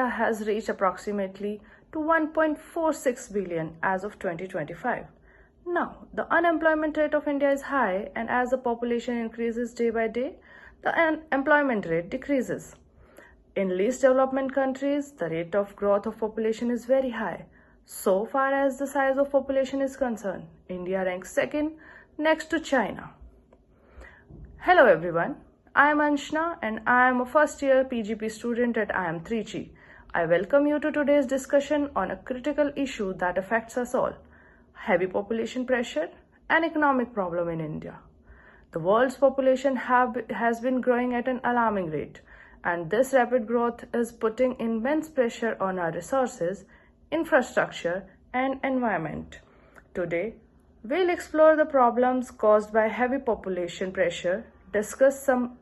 has reached approximately to 1.46 billion as of 2025. Now, the unemployment rate of India is high, and as the population increases day by day, the unemployment rate decreases. In least development countries, the rate of growth of population is very high. So far as the size of population is concerned, India ranks second next to China. Hello everyone, I am Anjna and I am a first year PGP student at IIM Trichy. I welcome you to today's discussion on a critical issue that affects us all: heavy population pressure and economic problem in India. The world's population has been growing at an alarming rate, and this rapid growth is putting immense pressure on our resources, infrastructure, and environment. Today, we'll explore the problems caused by heavy population pressure, discuss some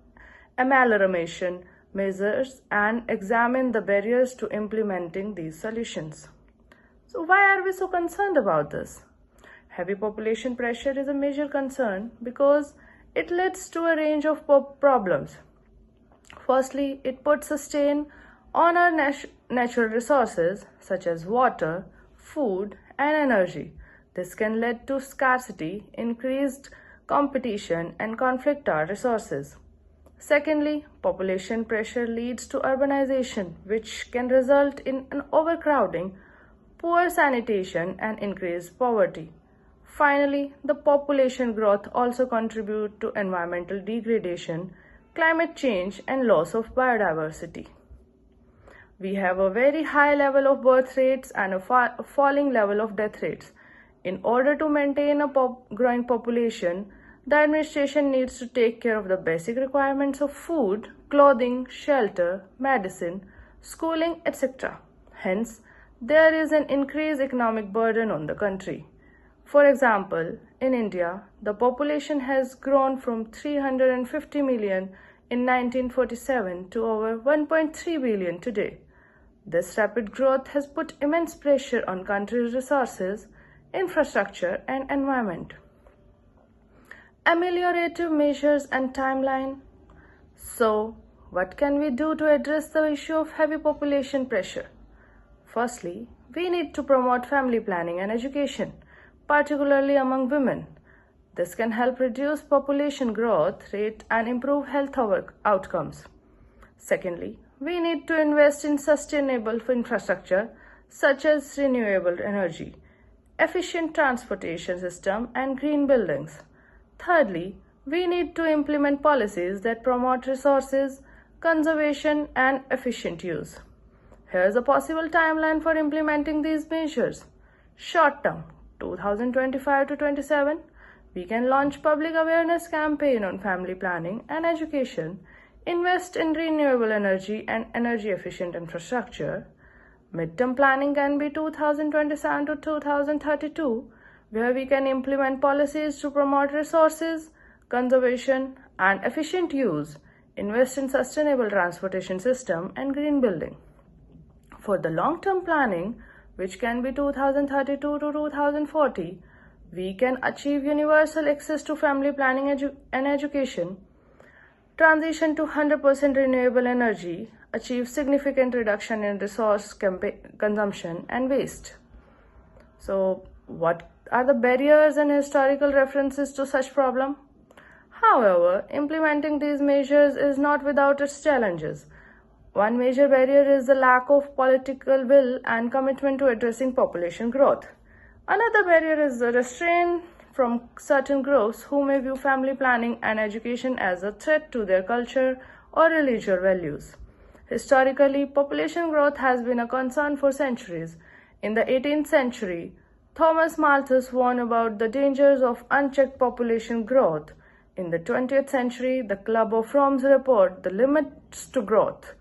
amelioration measures, and examine the barriers to implementing these solutions. So why are we so concerned about this? Heavy population pressure is a major concern because it leads to a range of problems. Firstly, it puts a strain on our natural resources such as water, food, and energy. This can lead to scarcity, increased competition, and conflict our resources. Secondly, population pressure leads to urbanization, which can result in an overcrowding, poor sanitation, and increased poverty. Finally, the population growth also contributes to environmental degradation, climate change, and loss of biodiversity. We have a very high level of birth rates and a falling level of death rates. In order to maintain a growing population, the administration needs to take care of the basic requirements of food, clothing, shelter, medicine, schooling, etc. Hence, there is an increased economic burden on the country. For example, in India, the population has grown from 350 million in 1947 to over 1.3 billion today. This rapid growth has put immense pressure on country's resources, infrastructure, and environment. Ameliorative measures and timeline. So, what can we do to address the issue of heavy population pressure? Firstly, we need to promote family planning and education, particularly among women. This can help reduce population growth rate and improve health outcomes. Secondly, we need to invest in sustainable infrastructure such as renewable energy, efficient transportation system, and green buildings. Thirdly, we need to implement policies that promote resources, conservation, and efficient use. Here's a possible timeline for implementing these measures. Short term, 2025 to 27, we can launch public awareness campaign on family planning and education, invest in renewable energy and energy efficient infrastructure. Midterm planning can be 2027 to 2032, where we can implement policies to promote resources, conservation, and efficient use, invest in sustainable transportation system and green building. For the long-term planning, which can be 2032 to 2040, we can achieve universal access to family planning and education, transition to 100% renewable energy, achieve significant reduction in resource consumption and waste. So, what are the barriers and historical references to such problem? However, implementing these measures is not without its challenges. One major barrier is the lack of political will and commitment to addressing population growth. Another barrier is the restraint from certain groups who may view family planning and education as a threat to their culture or religious values. Historically, population growth has been a concern for centuries. In the 18th century, Thomas Malthus warned about the dangers of unchecked population growth. In the 20th century, the Club of Rome's report, The Limits to Growth,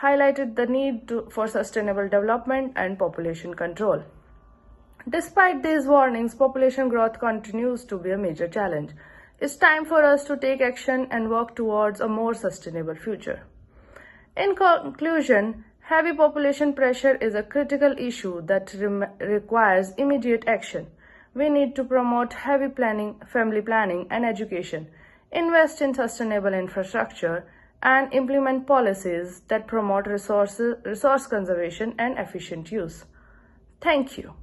highlighted the need for sustainable development and population control. Despite these warnings, population growth continues to be a major challenge. It's time for us to take action and work towards a more sustainable future. In conclusion, heavy population pressure is a critical issue that requires immediate action. We need to promote family planning and education, invest in sustainable infrastructure, and implement policies that promote resource conservation and efficient use. Thank you.